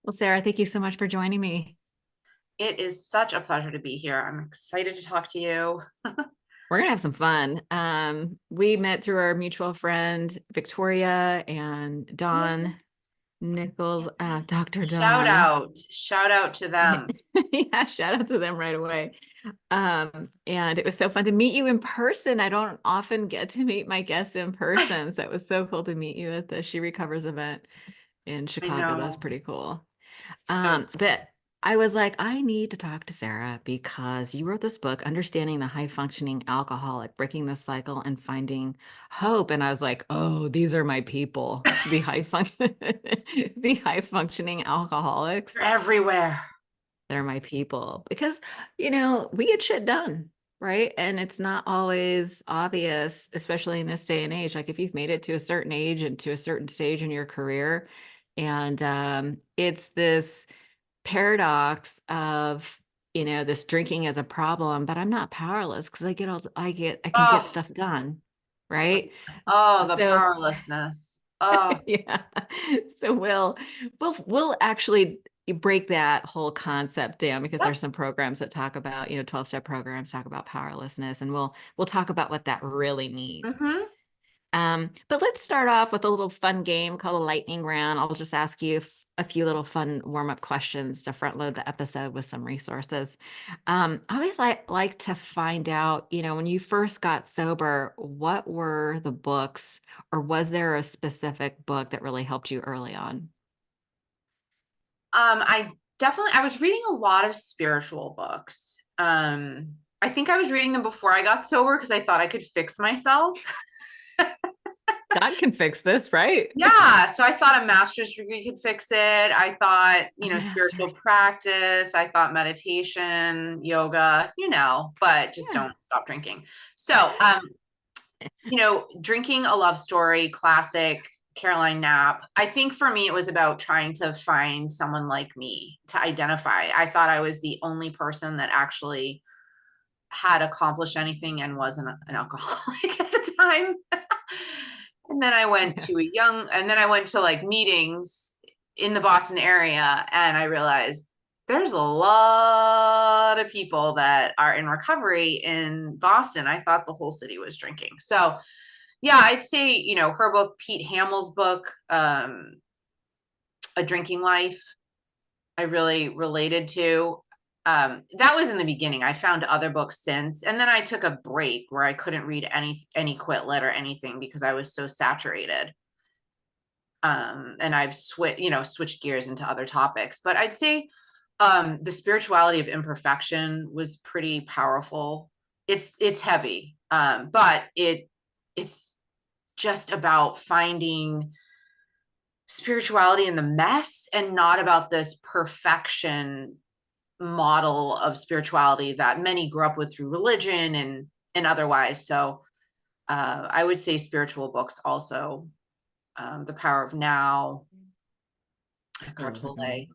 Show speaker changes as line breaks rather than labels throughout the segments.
Well, Sarah, thank you so much for joining me.
It is such a pleasure to be here. I'm excited to talk to you.
We're gonna have some fun. We met through our mutual friend Victoria and Don
Yes.
Nichols,
Yes.
Dr.
Shout
Don.
out. Shout out to them.
Yeah, shout out to them right away. And it was so fun to meet you in person. I don't often get to meet my guests in person, so it was so cool to meet you at the She Recovers event in
I
Chicago. That's
know.
pretty cool.
It was
But I was like, I need to talk to Sarah because you wrote this book, Understanding the High Functioning Alcoholic, Breaking the Cycle and Finding Hope. And I was like, oh, these are my people, the high function, the high functioning alcoholics.
they're everywhere.
They're my people because, we get shit done, right? And it's not always obvious, especially in this day and age. Like if you've made it to a certain age and to a certain stage in your career, and it's this paradox of this drinking as a problem, but I'm not powerless because I can get
Oh,
stuff done, right?
oh, the
So
powerlessness. Oh,
yeah, so we'll actually break that whole concept down because
yep.
there's some programs that talk about 12-step programs talk about powerlessness, and we'll talk about what that really means.
Mm-hmm.
But let's start off with a little fun game called a lightning round. I'll just ask you a few little fun warm-up questions to front load the episode with some resources. I always like to find out, when you first got sober, what were the books, or was there a specific book that really helped you early on?
I was reading a lot of spiritual books. I think I was reading them before I got sober because I thought I could fix myself.
God can fix this, right?
Yeah, so I thought a master's degree could fix it. I thought,
A
spiritual
master.
practice. I thought meditation, yoga, but just
Yeah.
don't stop drinking. So, drinking a love story, classic Caroline Knapp. I think for me, it was about trying to find someone like me to identify. I thought I was the only person that actually had accomplished anything and wasn't an alcoholic at the time. And then
Yeah.
I went to like meetings in the Boston area and I realized there's a lot of people that are in recovery in Boston. I thought the whole city was drinking. So, yeah, I'd say, her book, Pete Hamill's book, A Drinking Life, I really related to. That was in the beginning. I found other books since, and then I took a break where I couldn't read any quit lit or anything because I was so saturated. And I've switched gears into other topics. But I'd say the spirituality of imperfection was pretty powerful. It's heavy, but it's just about finding spirituality in the mess and not about this perfection model of spirituality that many grew up with through religion and otherwise. So I would say spiritual books also, The Power of Now, Eckhart
So good.
Tolle.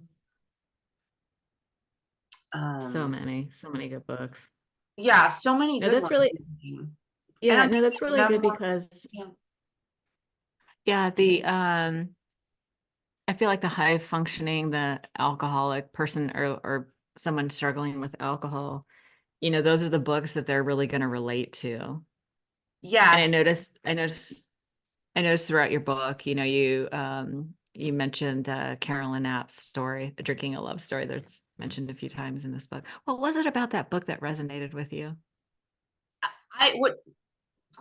Um,
So many good books.
yeah, so many
No,
good
that's
ones.
really,
And
yeah,
I'm
no, that's
thinking
really good
memoir.
because,
Yeah.
yeah, I feel like the high functioning, the alcoholic person, or someone struggling with alcohol, those are the books that they're really going to relate to. And
Yes.
I noticed throughout your book, you mentioned Carolyn Knapp's story, Drinking a Love Story, that's mentioned a few times in this book. What was it about that book that resonated with you?
I would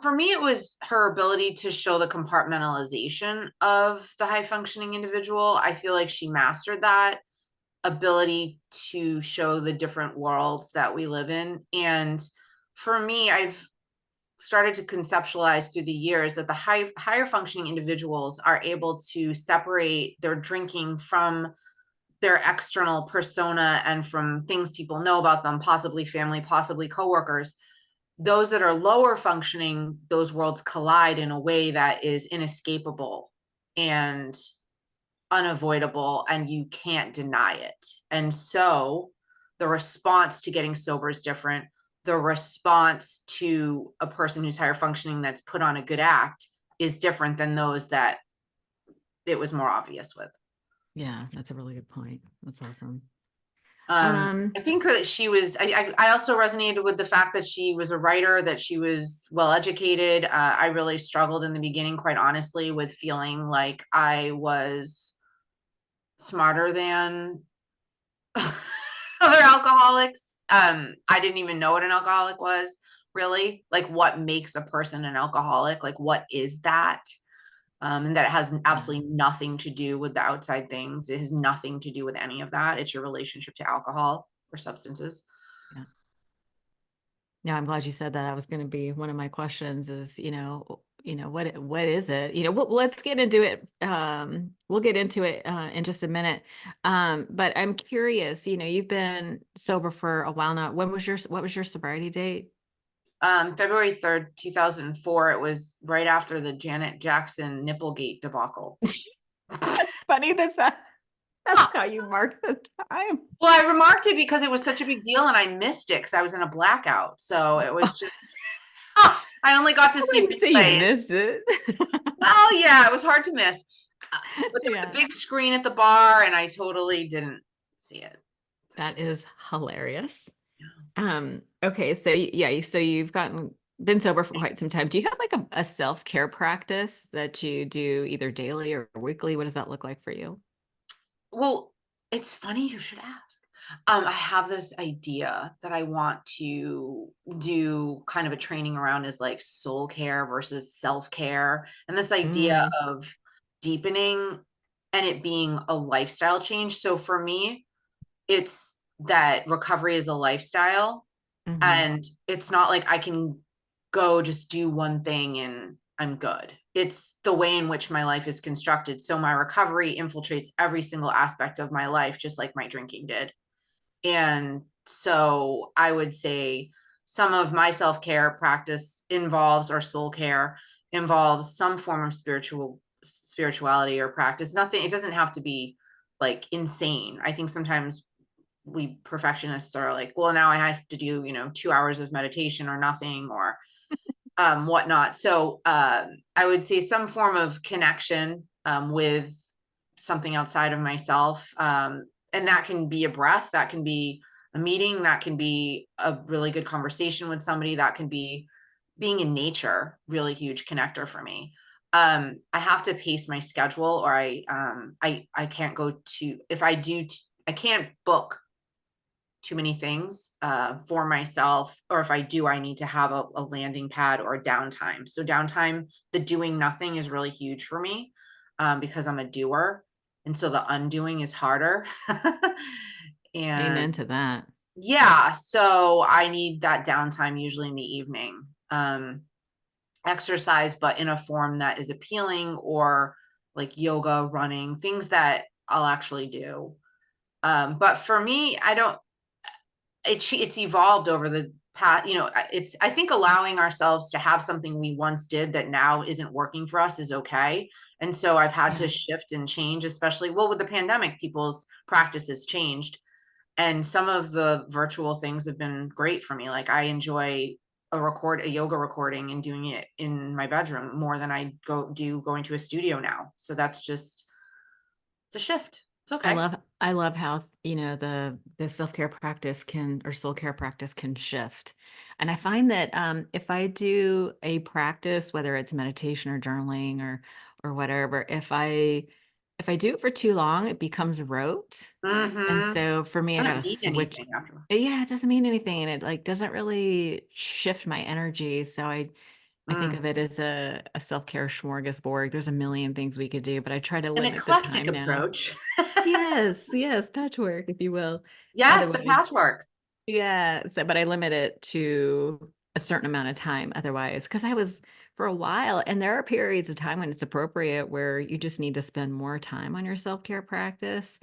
For me, it was her ability to show the compartmentalization of the high functioning individual. I feel like she mastered that ability to show the different worlds that we live in. And for me, I've started to conceptualize through the years that the higher functioning individuals are able to separate their drinking from their external persona and from things people know about them, possibly family, possibly coworkers. Those that are lower functioning, those worlds collide in a way that is inescapable and unavoidable, and you can't deny it. And so the response to getting sober is different. The response to a person who's higher functioning that's put on a good act is different than those that it was more obvious with.
Yeah, that's a really good point. That's awesome.
I think that she was, I also resonated with the fact that she was a writer, that she was well educated. I really struggled in the beginning, quite honestly, with feeling like I was smarter than other alcoholics. I didn't even know what an alcoholic was, really. Like, what makes a person an alcoholic? Like, what is that? And that it has
Yeah.
absolutely nothing to do with the outside things. It has nothing to do with any of that. It's your relationship to alcohol or substances.
Yeah. Yeah, I'm glad you said that. That was going to be one of my questions is, what is it? Let's get into it. We'll get into it in just a minute. But I'm curious, you've been sober for a while now. What was your sobriety date?
February 3rd, 2004. It was right after the Janet Jackson Nipplegate debacle.
That's funny. That's how you mark the time.
Well, I remarked it because it was such a big deal and I missed it because I was in a blackout. So it was just, I only got to
I
see
wouldn't say you
replays.
missed it.
Well, yeah, it was hard to miss. But there was a
Yeah.
big screen at the bar and I totally didn't see it.
That is hilarious. Okay, so yeah, so you've been sober for quite some time. Do you have like a self-care practice that you do either daily or weekly? What does that look like for you?
Well, it's funny you should ask. I have this idea that I want to do kind of a training around is like soul care versus self-care, and this idea
Mm,
of deepening and it being a lifestyle change. So for me, it's that recovery is a lifestyle,
hmm.
and it's not like I can go just do one thing and I'm good. It's the way in which my life is constructed. So my recovery infiltrates every single aspect of my life, just like my drinking did. And so I would say some of my self care practice involves, or soul care involves, some form of spirituality or practice. Nothing, it doesn't have to be like insane. I think sometimes we perfectionists are like, well, now I have to do, 2 hours of meditation or nothing or whatnot. So I would say some form of connection with something outside of myself. And that can be a breath, that can be a meeting, that can be a really good conversation with somebody, that can be being in nature, really huge connector for me. I have to pace my schedule or I can't go to, if I do, I can't book too many things for myself, or if I do, I need to have a landing pad or a downtime. So downtime, the doing nothing is really huge for me because I'm a doer, and so the undoing is harder. And
Amen to that.
yeah, so I need that downtime usually in the evening. Exercise, but in a form that is appealing, or like yoga, running, things that I'll actually do. But for me, I don't, it's evolved over the past, it's, I think allowing ourselves to have something we once did that now isn't working for us is okay. And so I've had to
Yeah.
shift and change, especially, well, with the pandemic, people's practices changed, and some of the virtual things have been great for me. Like I enjoy a yoga recording and doing it in my bedroom more than I going to a studio now. So that's just, it's a shift. It's okay.
I love how, the self-care practice can or soul care practice can shift. And I find that if I do a practice, whether it's meditation or journaling or whatever, if I do it for too long, it becomes rote. And
Mm-hmm.
so for me, I gotta
Doesn't mean
switch.
anything after.
Yeah, it doesn't mean anything. And it like doesn't really shift my energy. So I think
Mm.
of it as a self-care smorgasbord. There's a million things we could do, but I try to
An
limit the
eclectic
time now.
approach.
Yes, yes, patchwork, if you will.
Yes, the
Otherwise,
patchwork.
yeah. So, but I limit it to a certain amount of time otherwise, because I was for a while, and there are periods of time when it's appropriate where you just need to spend more time on your self-care practice.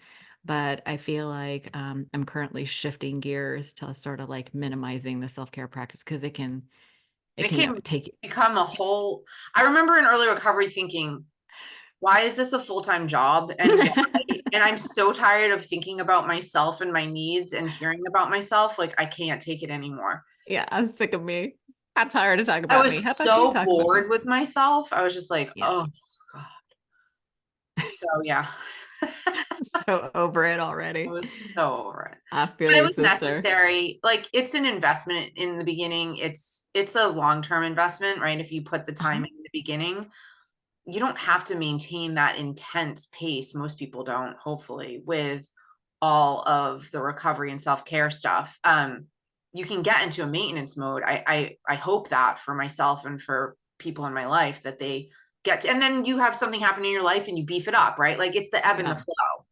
But I feel like I'm currently shifting gears to sort of like minimizing the self-care practice because it
It
can
can
take.
become a whole. I remember in early recovery thinking, why is this a full-time job? And why? And I'm so tired of thinking about myself and my needs and hearing about myself. Like I can't take it anymore.
Yeah, I'm sick of me. I'm tired of talking
I
about me.
was
How about you
so
talk about me?
bored with myself. I was just like,
Yeah.
oh God. So yeah.
So over it
I
already.
was so over it.
I feel
But it
you,
was
sister.
necessary. Like it's an investment in the beginning. It's a long-term investment, right? If you put the time
Uh-huh.
in the beginning, you don't have to maintain that intense pace. Most people don't, hopefully, with all of the recovery and self-care stuff. You can get into a maintenance mode. I hope that for myself and for people in my life that they get to, and then you have something happen in your life and you beef it up, right? Like it's the ebb and the
Yeah.
flow.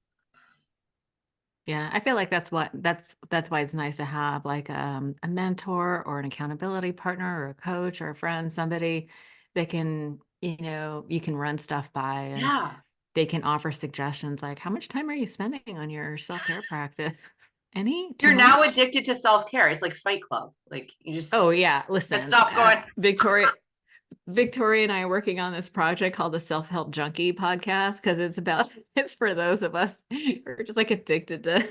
Yeah, I feel like that's why it's nice to have like a mentor or an accountability partner or a coach or a friend, somebody that can, you can run stuff by and
Yeah.
they can offer suggestions like, how much time are you spending on your self-care practice? Any? Too
You're now
much?
addicted to self-care. It's like Fight Club. Like you
Oh
just
yeah,
can't
listen,
stop going.
Victoria and I are working on this project called the Self-Help Junkie podcast because it's about it's for those of us who are just like addicted to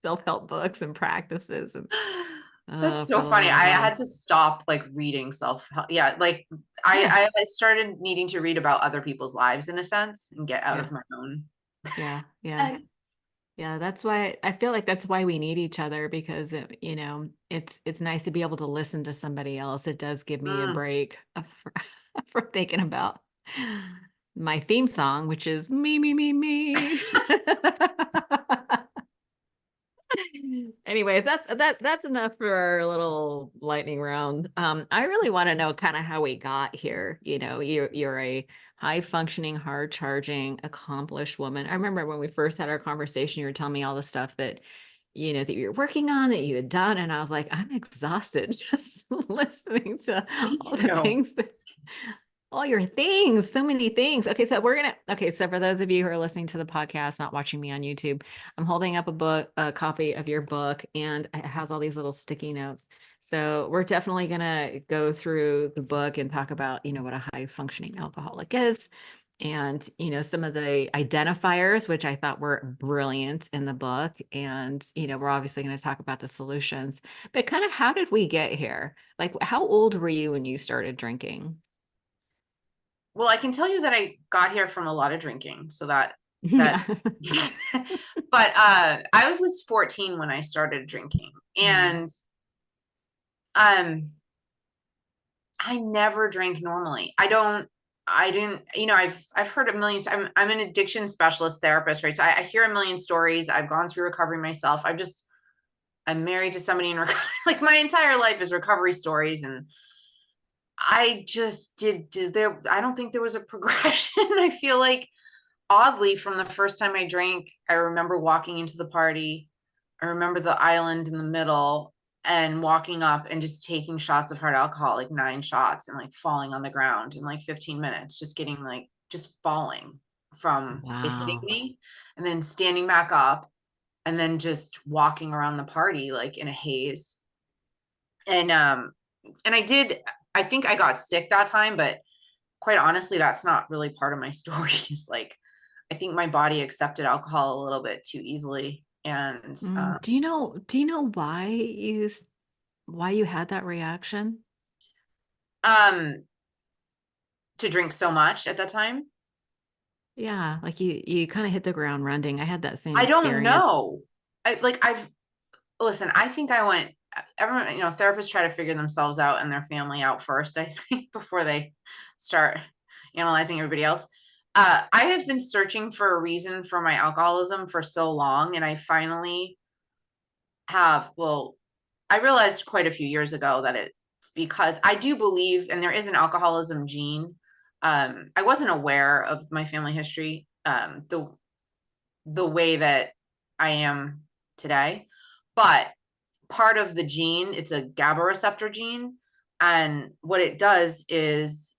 self-help books and practices and
That's
for
so
the
funny.
love of
I
God.
had to stop like reading self-help. Yeah, like
Yeah,
I started needing to read about other people's lives in a sense and get out
yeah,
of my own.
yeah, yeah.
And
Yeah, that's why I feel like that's why we need each other because it's nice to be able to listen to somebody else. It does give me a
mm,
break from thinking about my theme song, which is me, me, me, me. Anyway, that's enough for our little lightning round. I really want to know kind of how we got here. You're a high functioning, hard charging, accomplished woman. I remember when we first had our conversation, you were telling me all the stuff that that you're working on, that you had done, and I was like, I'm exhausted just listening to
me
all the
too.
things that all your things, so many things. Okay, so for those of you who are listening to the podcast, not watching me on YouTube, I'm holding up a copy of your book, and it has all these little sticky notes. So we're definitely gonna go through the book and talk about, what a high functioning alcoholic is. And, some of the identifiers, which I thought were brilliant in the book. And, we're obviously going to talk about the solutions, but kind of how did we get here? Like, how old were you when you started drinking?
Well, I can tell you that I got here from a lot of drinking, so that
Yeah.
but I was 14 when I started drinking.
Mm.
And I never drank normally. I didn't, I've heard a million, I'm an addiction specialist therapist, right? So I hear a million stories. I've gone through recovery myself. I'm married to somebody in recovery. Like my entire life is recovery stories. And I just did there. I don't think there was a progression. I feel like oddly from the first time I drank, I remember walking into the party. I remember the island in the middle and walking up and just taking shots of hard alcohol, like 9 shots, and like falling on the ground in like 15 minutes, just getting like just falling from it hitting
Wow.
me and then standing back up and then just walking around the party like in a haze. And I think I got sick that time, but quite honestly, that's not really part of my story. It's like I think my body accepted alcohol a little bit too easily. And
Do you know why you had that reaction?
um to drink so much at that time,
Yeah, like you kind of hit the ground running. I had that same
I don't
experience.
know. I've listen, I think I went everyone, therapists try to figure themselves out and their family out first, I think, before they start analyzing everybody else. I have been searching for a reason for my alcoholism for so long, and I finally have, well, I realized quite a few years ago that it's because I do believe, and there is an alcoholism gene. I wasn't aware of my family history, the way that I am today, but part of the gene, it's a GABA receptor gene, and what it does is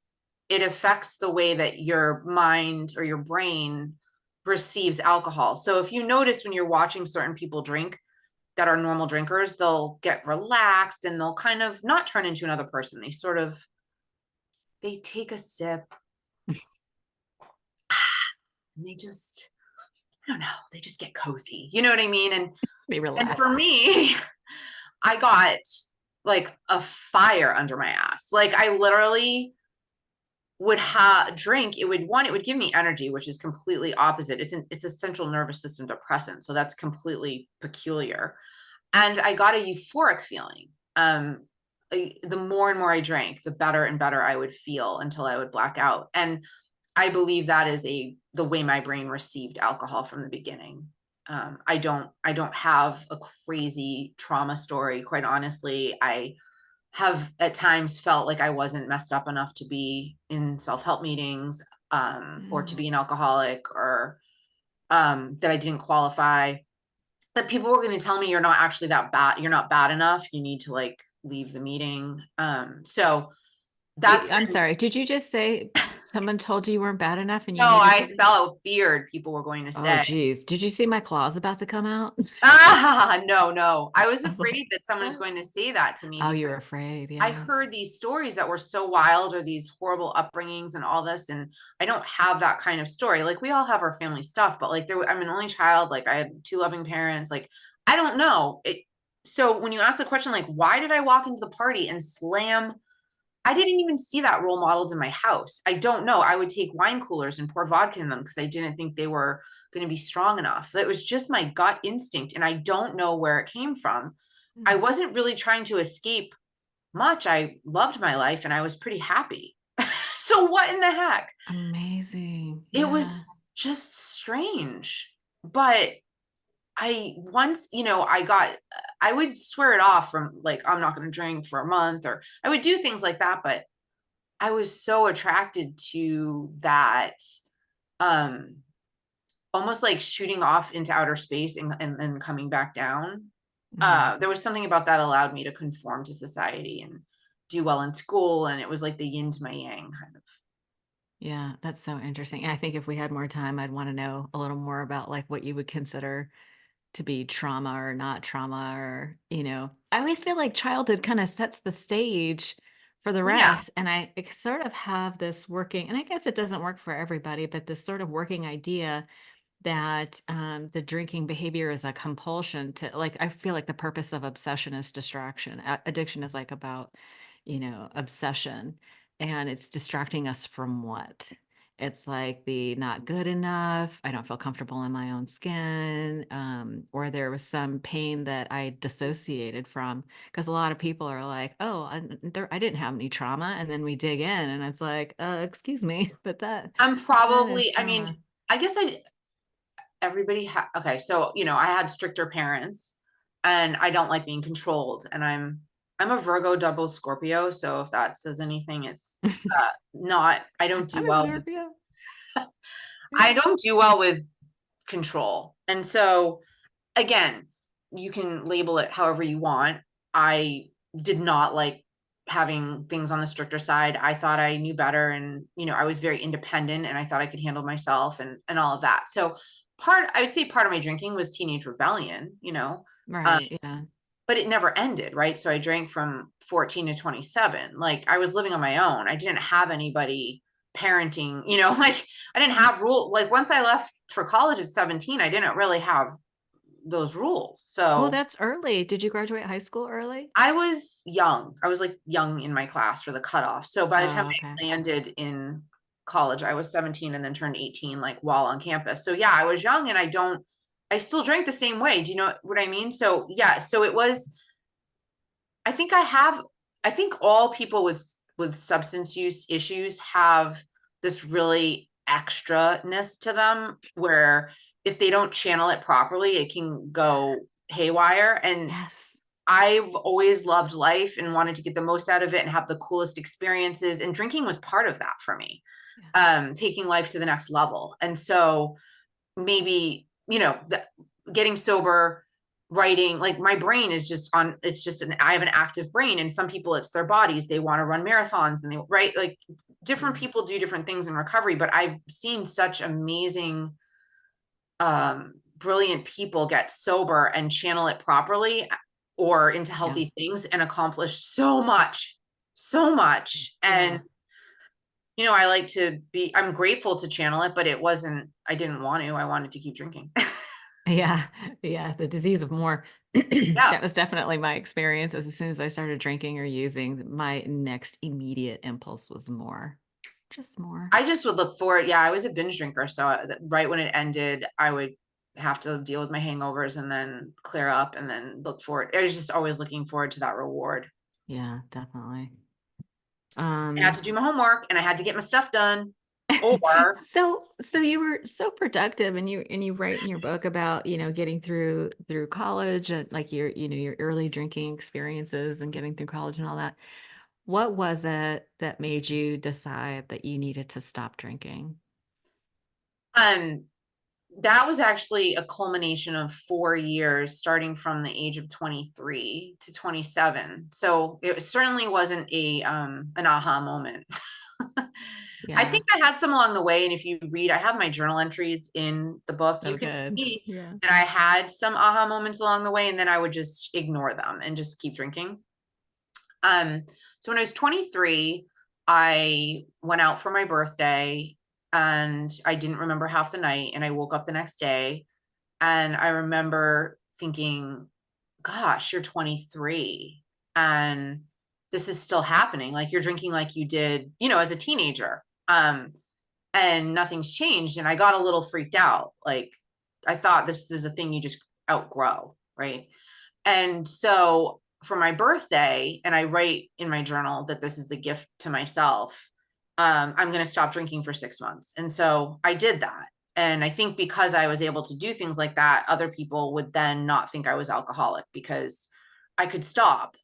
it affects the way that your mind or your brain receives alcohol. So if you notice when you're watching certain people drink, that are normal drinkers, they'll get relaxed and they'll kind of not turn into another person. They take a sip and they just, I don't know, they just get cozy. You know what I mean?
Be
And for
relaxed.
me, I got like a fire under my ass. Like I literally would drink, it would give me energy, which is completely opposite. It's a central nervous system depressant, so that's completely peculiar. And I got a euphoric feeling. The more and more I drank, the better and better I would feel until I would black out. And I believe that is the way my brain received alcohol from the beginning. I don't have a crazy trauma story, quite honestly. I have at times felt like I wasn't messed up enough to be in self-help meetings, or to
Mm.
be an alcoholic, or that I didn't qualify. That people were going to tell me you're not actually that bad. You're not bad enough. You need to like leave the meeting. So that's
I'm
been,
sorry. Did you just say someone told you you weren't bad enough and you
no,
needed to
I
leave?
felt feared people were going to
Oh,
say.
geez. Did you see my claws about to come out?
Ah, no, no. I was
I was like,
afraid that someone is
"Ah."
going to say that to me
Oh, you
because
were afraid.
I
Yeah.
heard these stories that were so wild, or these horrible upbringings and all this. And I don't have that kind of story. Like we all have our family stuff, but like I'm an only child. Like I had two loving parents. Like I don't know it. So when you ask the question, like, why did I walk into the party and slam? I didn't even see that role modeled in my house. I don't know. I would take wine coolers and pour vodka in them because I didn't think they were going to be strong enough. That was just my gut instinct. And I don't know where it came from. I
Mm.
wasn't really trying to escape much. I loved my life and I was pretty happy. So what in the heck?
Amazing.
It
Yeah.
was just strange. But I would swear it off from like, I'm not going to drink for a month, or I would do things like that. But I was so attracted to that, um, almost like shooting off into outer space and coming back down.
Mm.
There was something about that allowed me to conform to society and do well in school. And it was like the yin to my yang kind of.
Yeah, that's so interesting. And I think if we had more time, I'd want to know a little more about like what you would consider to be trauma or not trauma, or, I always feel like childhood kind of sets the stage for the
Yeah,
rest. And I sort of have this working, and I guess it doesn't work for everybody, but this sort of working idea that the drinking behavior is a compulsion to, like, I feel like the purpose of obsession is distraction. Addiction is like about, obsession, and it's distracting us from what? It's like the not good enough. I don't feel comfortable in my own skin, or there was some pain that I dissociated from. Because a lot of people are like, "Oh, I didn't have any trauma," and then we dig in, and it's like, "Excuse me, but
I'm
that is
probably, I mean,
trauma."
I guess okay, so, I had stricter parents and I don't like being controlled. And I'm a Virgo double Scorpio. So if that says anything, it's not,
I'm a Scorpio.
I
Yeah.
don't do well with control. And so again, you can label it however you want. I did not like having things on the stricter side. I thought I knew better, and I was very independent and I thought I could handle myself and all of that. So I would say part of my drinking was teenage rebellion, um,
Right, yeah.
but it never ended, right? So I drank from 14 to 27. Like I was living on my own. I didn't have anybody parenting, like I didn't have rule. Like once I left for college at 17, I didn't really have those rules.
Well,
So
that's early. Did you graduate high school early?
I was young. I was like young in my class for the cutoff. So by the time
Oh, okay.
I landed in college, I was 17 and then turned 18, like while on campus. So yeah, I was young and I still drank the same way. Do you know what I mean? So yeah, so it was, I think I think all people with substance use issues have this really extraness to them where if they don't channel it properly, it can go haywire. And
Yes.
I've always loved life and wanted to get the most out of it and have the coolest experiences. And drinking was part of that for me,
Yeah.
taking life to the next level. And so maybe, getting sober, writing, like my brain is just on, it's just I have an active brain. And some people, it's their bodies. They want to run marathons and right? Like different
Mm.
people do different things in recovery, but I've seen such amazing, brilliant people get sober and channel it properly or into
Yeah.
healthy things and accomplish so much, so much.
Yeah.
And I'm grateful to channel it, but I didn't want to. I wanted to keep drinking.
Yeah. Yeah. The disease of more.
Yeah.
That was definitely my experience. As soon as I started drinking or using, my next immediate impulse was more. Just more.
I just would look forward. Yeah, I was a binge drinker. So right when it ended, I would have to deal with my hangovers and then clear up and then look forward. I was just always looking forward to that reward.
Yeah, definitely.
I had
Um,
to do my homework and I had to get my stuff done. Or
so you were so productive, and you write in your book about, getting through college, and like your early drinking experiences and getting through college and all that. What was it that made you decide that you needed to stop drinking?
um that was actually a culmination of 4 years, starting from the age of 23 to 27. So it certainly wasn't a an aha moment. I
Yeah,
think I had some along the way. And if you read, I have my journal entries in the book, you
so
can
good.
see
Yeah.
that I had some aha moments along the way, and then I would just ignore them and just keep drinking. Um, so when I was 23, I went out for my birthday and I didn't remember half the night. And I woke up the next day and I remember thinking, gosh, you're 23 and this is still happening. Like you're drinking like you did, as a teenager. And nothing's changed. And I got a little freaked out. Like I thought this is a thing you just outgrow, right? And so for my birthday, and I write in my journal that this is the gift to myself, I'm going to stop drinking for 6 months. And so I did that. And I think because I was able to do things like that, other people would then not think I was alcoholic because I could stop.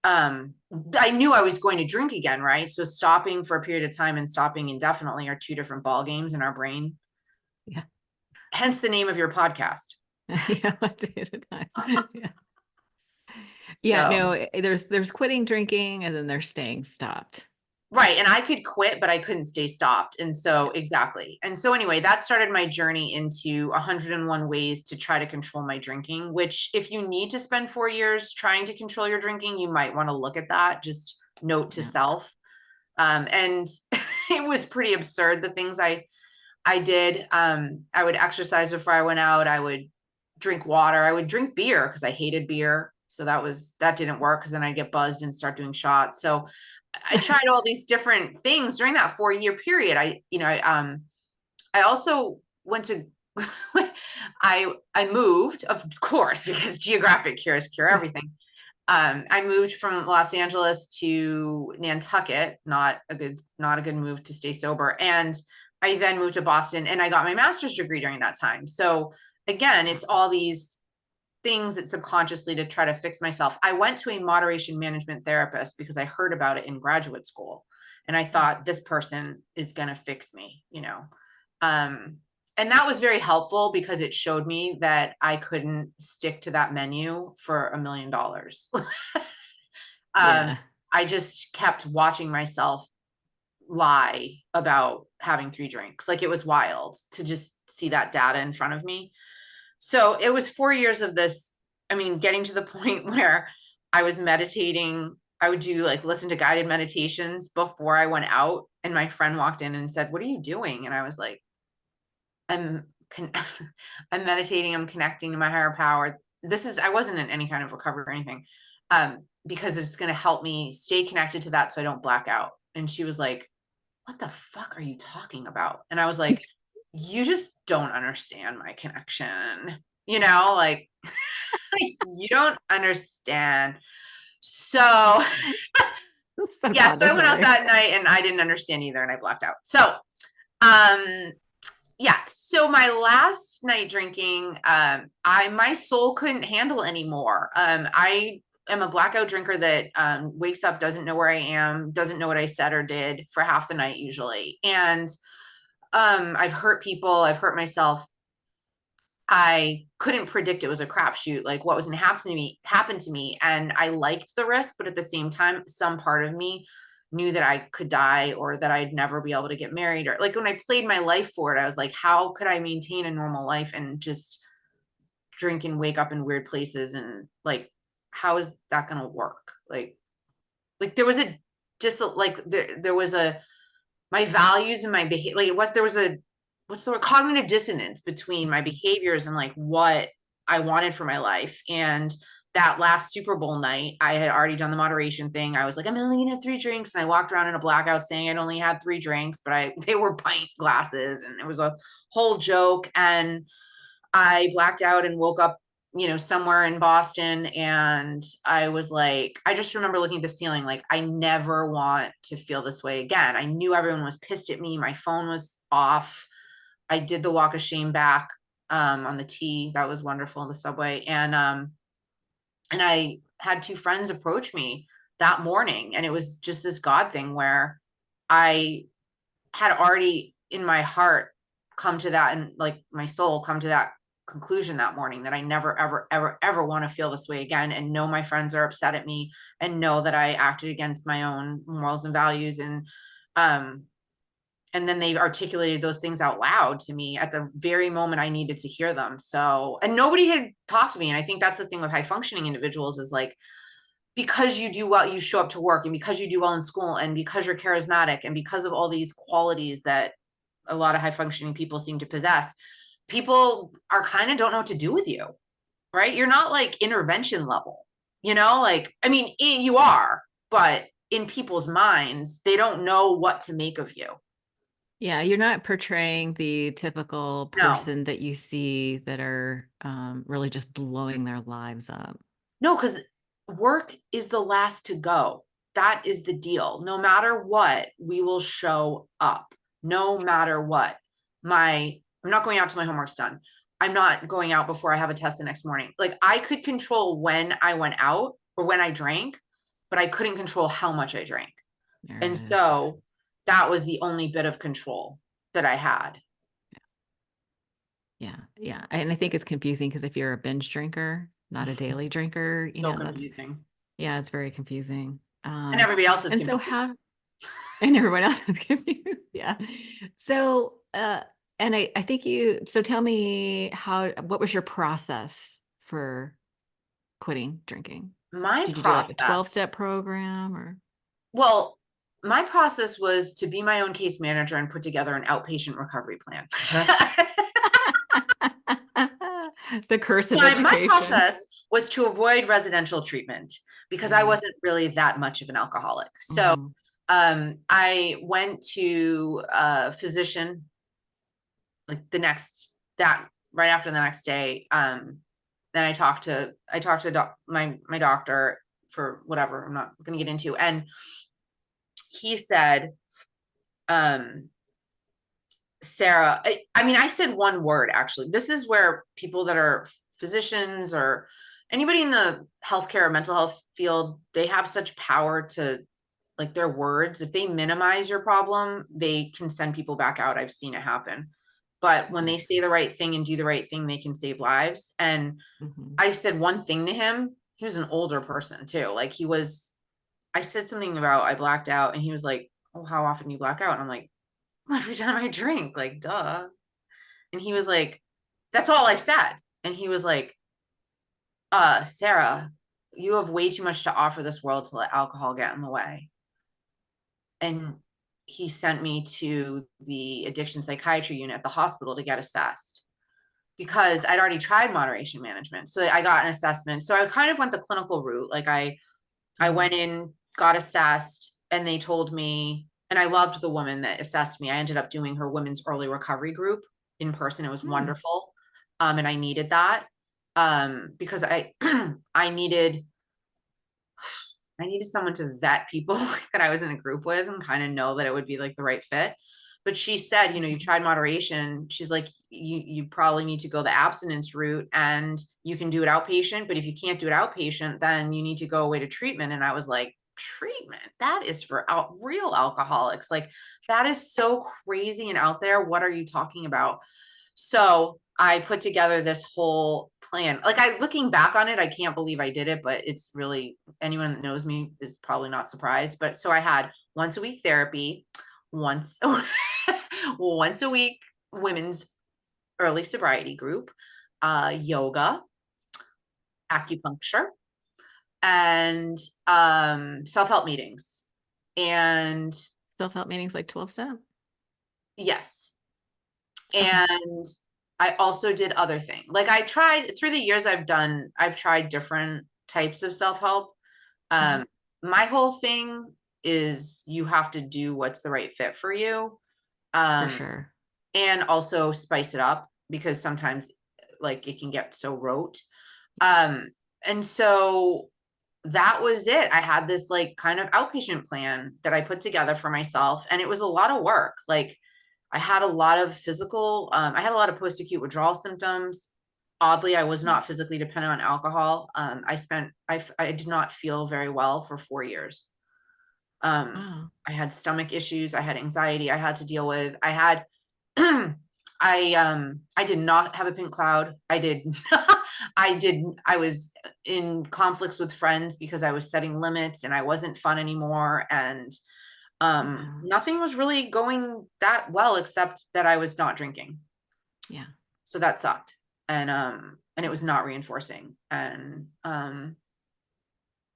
I knew I was going to drink again, right? So stopping for a period of time and stopping indefinitely are two different ball games in our brain.
Yeah.
Hence the name of your podcast.
Yeah, one day at a time. Yeah. Yeah,
So
no, there's quitting drinking, and then there's staying stopped.
right. And I could quit, but I couldn't stay stopped. And so,
Yeah.
exactly. And so, anyway, that started my journey into 101 ways to try to control my drinking, which, if you need to spend 4 years trying to control your drinking, you might want to look at that. Just note to
Yeah.
self. And it was pretty absurd, the things I did. I would exercise before I went out. I would drink water. I would drink beer because I hated beer. So that didn't work because then I'd get buzzed and start doing shots. So I tried all these different things during that 4 year period. I also went to I moved, of course, because geographic cures cure
Yeah.
everything. I moved from Los Angeles to Nantucket, not a good move to stay sober. And I then moved to Boston and I got my master's degree during that time. So again, it's all these things that subconsciously to try to fix myself. I went to a moderation management therapist because I heard about it in graduate school. And I thought this person is going to fix me. Um, and that was very helpful because it showed me that I couldn't stick to that menu for $1 million.
Yeah.
I just kept watching myself lie about having 3 drinks. Like it was wild to just see that data in front of me. So it was 4 years of this. I mean, getting to the point where I was meditating. I would do like listen to guided meditations before I went out. And my friend walked in and said, "What are you doing?" And I was like, I'm con- I'm meditating, I'm connecting to my higher power. I wasn't in any kind of recovery or anything. Because it's going to help me stay connected to that so I don't black out. And she was like, "What the fuck are you talking about?" And I was like, "You just don't understand my connection. Like, like you don't understand." So
That's so
yeah, so I went out
condescending.
that night and I didn't understand either and I blacked out. So um yeah, so my last night drinking, my soul couldn't handle anymore. I am a blackout drinker that wakes up, doesn't know where I am, doesn't know what I said or did for half the night usually. And I've hurt people, I've hurt myself. I couldn't predict it was a crapshoot, like what was going to happen to me. And I liked the risk, but at the same time, some part of me knew that I could die or that I'd never be able to get married. Or like when I played my life for it, I was like, how could I maintain a normal life and just drink and wake up in weird places? And like, how is that going to work? Like there was a there was a my values and my behavior, like there was a what's the word, cognitive dissonance between my behaviors and like what I wanted for my life and that last Super Bowl night, I had already done the moderation thing. I was like, I'm only gonna have 3 drinks. And I walked around in a blackout saying I'd only had 3 drinks, but they were pint glasses and it was a whole joke. And I blacked out and woke up, somewhere in Boston. And I was like, I just remember looking at the ceiling, like, I never want to feel this way again. I knew everyone was pissed at me. My phone was off. I did the walk of shame back on the T. That was wonderful in the subway. And I had 2 friends approach me that morning. And it was just this God thing where I had already in my heart come to that, and like my soul come to that conclusion that morning, that I never, ever, ever, ever want to feel this way again, and know my friends are upset at me, and know that I acted against my own morals and values. And then they articulated those things out loud to me at the very moment I needed to hear them. So, and nobody had talked to me. And I think that's the thing with high functioning individuals is like, because you do well, you show up to work, and because you do well in school, and because you're charismatic, and because of all these qualities that a lot of high functioning people seem to possess, people are kind of don't know what to do with you, right? You're not like intervention level, like, I mean, you are, but in people's minds, they don't know what to make of you.
Yeah, you're not portraying the typical
No,
person that you see that are really just blowing their lives up.
no, because work is the last to go. That is the deal. No matter what, we will show up. No matter what. I'm not going out till my homework's done. I'm not going out before I have a test the next morning. Like, I could control when I went out or when I drank, but I couldn't control how much I drank.
There
And
it is.
so that was the only bit of control that I had.
Yeah, yeah. And I think it's confusing because if you're a binge drinker, not a daily drinker,
So confusing.
yeah, it's very confusing.
And everybody else is
And so
confused.
how, and everyone else is confused. Yeah. So, and I think so tell me what was your process for quitting drinking?
My
Did you do like a
process
12-step program or?
Well, my process was to be my own case manager and put together an outpatient recovery plan.
The curse of
My
education.
process was to avoid residential treatment because I
Mm,
wasn't really that much of an alcoholic. So
mhm.
I went to a physician like that right after the next day. Then I talked to my doctor for whatever I'm not going to get into, and he said, um, Sarah, I mean, I said one word actually. This is where people that are physicians or anybody in the healthcare or mental health field, they have such power to, like, their words. If they minimize your problem, they can send people back out. I've seen it happen. But when they say the
Yes.
right thing and do the right thing, they can save lives. And
Mhm.
I said one thing to him. He was an older person too. I said something about I blacked out, and he was like, "Oh, how often do you black out?" And I'm like, every time I drink, like, duh. And he was like, that's all I said. And he was like, Sarah, you have way too much to offer this world to let alcohol get in the way. And he sent me to the addiction psychiatry unit at the hospital to get assessed because I'd already tried moderation management. So I got an assessment. So I kind of went the clinical route. Like, I
Mhm.
went in, got assessed, and they told me, and I loved the woman that assessed me. I ended up doing her women's early recovery group in person. It was
Mm.
wonderful. And I needed that because I needed someone to vet people that I was in a group with and kind of know that it would be like the right fit. But she said, you've
Mhm.
tried moderation. She's like, you probably need to go the abstinence route, and you can do it outpatient. But if you can't do it outpatient, then you need to go away to treatment. And I was like, treatment? That is for real alcoholics. Like, that is so crazy and out there. What are you talking about? So I put together this whole plan. Like, looking back on it, I can't believe I did it, but it's really, anyone that knows me is probably not surprised. But so I had once a week therapy, once once a week women's early sobriety group, yoga, acupuncture, and self-help meetings. And
Self-help meetings like 12-step.
yes,
Okay.
and I also did other things. Like, I tried through the years, I've tried different types of self-help.
Mhm.
Um, my whole thing is you have to do what's the right fit for you.
For
Um,
sure.
and also spice it up because sometimes like it can get so rote. Um,
Yes.
and so that was it. I had this like kind of outpatient plan that I put together for myself, and it was a lot of work. Like I had a lot of physical, I had a lot of post-acute withdrawal symptoms. Oddly, I was not physically dependent on alcohol. I did not feel very well for 4 years.
Wow.
I had stomach issues. I had anxiety I had to deal with. I had I did not have a pink cloud. I did I was in conflicts with friends because I was setting limits and I wasn't fun anymore. And
Wow.
nothing was really going that well except that I was not drinking.
Yeah.
So that sucked. And it was not reinforcing. And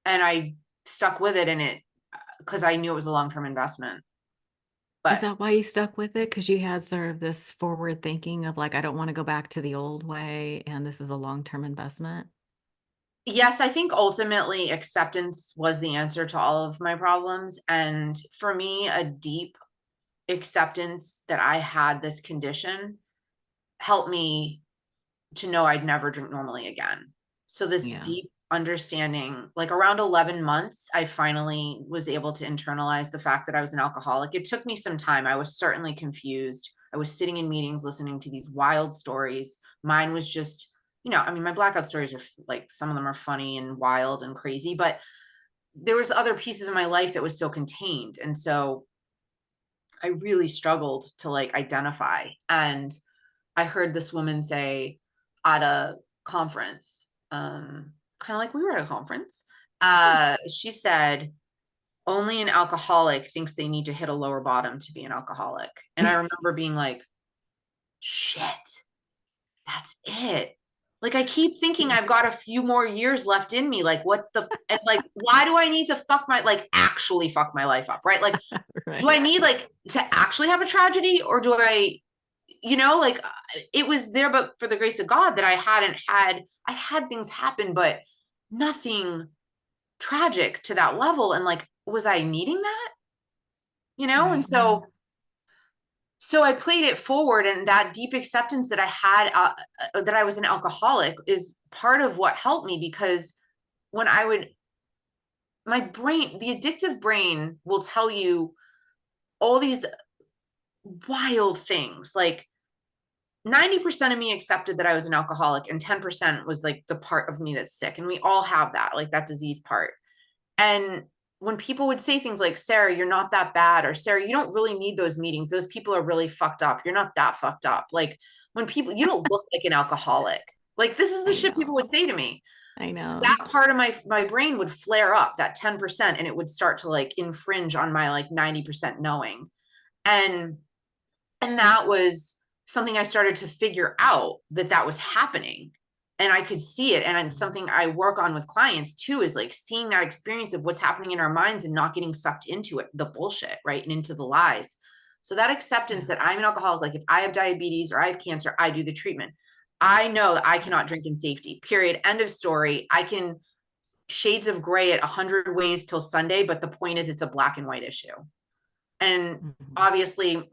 I stuck with it, and it because I knew it was a long-term investment.
Is
But
that why you stuck with it? Because you had sort of this forward thinking of like, I don't want to go back to the old way, and this is a long-term investment?
yes, I think ultimately acceptance was the answer to all of my problems. And for me, a deep acceptance that I had this condition helped me to know I'd never drink normally again. So this
Yeah.
deep understanding, like around 11 months, I finally was able to internalize the fact that I was an alcoholic. It took me some time. I was certainly confused. I was sitting in meetings listening to these wild stories. Mine was just, I mean, my blackout stories are like some of them are funny and wild and crazy, but there was other pieces of my life that was so contained. And so I really struggled to like identify. And I heard this woman say at a conference, kind of like we were at a conference. She said, only an alcoholic thinks they need to hit a lower bottom to be an alcoholic. And I remember being like, shit, that's it. Like I keep thinking
Yeah.
I've got a few more years left in me. Like what the and like why do I need to actually fuck my life up? Right? Like do I
Right.
need like to actually have a tragedy, or do I like it was there, but for the grace of God that I had things happen, but nothing tragic to that level. And like, was I needing that? And
Right. No.
so I played it forward, and that deep acceptance that I had, that I was an alcoholic, is part of what helped me. Because when I would, my brain, the addictive brain will tell you all these wild things. Like 90% of me accepted that I was an alcoholic, and 10% was like the part of me that's sick. And we all have that, like that disease part. And when people would say things like, Sarah, you're not that bad, or Sarah, you don't really need those meetings. Those people are really fucked up. You're not that fucked up. Like when people, you don't look like an alcoholic. Like this is the
I
shit people would
know.
say to me.
I know.
That part of my brain would flare up, that 10%, and it would start to like infringe on my like 90% knowing. And that was something I started to figure out, that was happening. And I could see it. And it's something I work on with clients too, is like seeing that experience of what's happening in our minds and not getting sucked into it, the bullshit, right? And into the lies. So that acceptance
Yeah.
that I'm an alcoholic, like if I have diabetes or I have cancer, I do the treatment. I know that I cannot drink in safety, period. End of story. I can shades of gray it 100 ways till Sunday, but the point is it's a black and white issue. And
Mhm.
obviously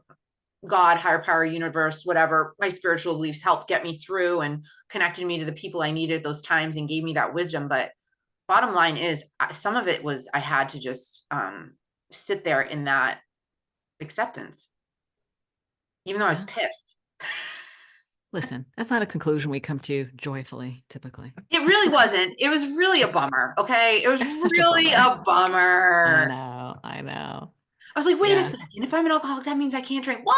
God, higher power, universe, whatever, my spiritual beliefs helped get me through and connected me to the people I needed at those times and gave me that wisdom. But bottom line is, some of it was I had to just sit there in that acceptance, even though I was
Yeah.
pissed.
Listen, that's not a conclusion we come to joyfully, typically.
It really wasn't. It was really a bummer. Okay. It was
It's such a
really
bummer.
a
I
bummer.
know. I know.
I was like, wait a
Yeah.
second. If I'm an alcoholic, that means I can't drink. What?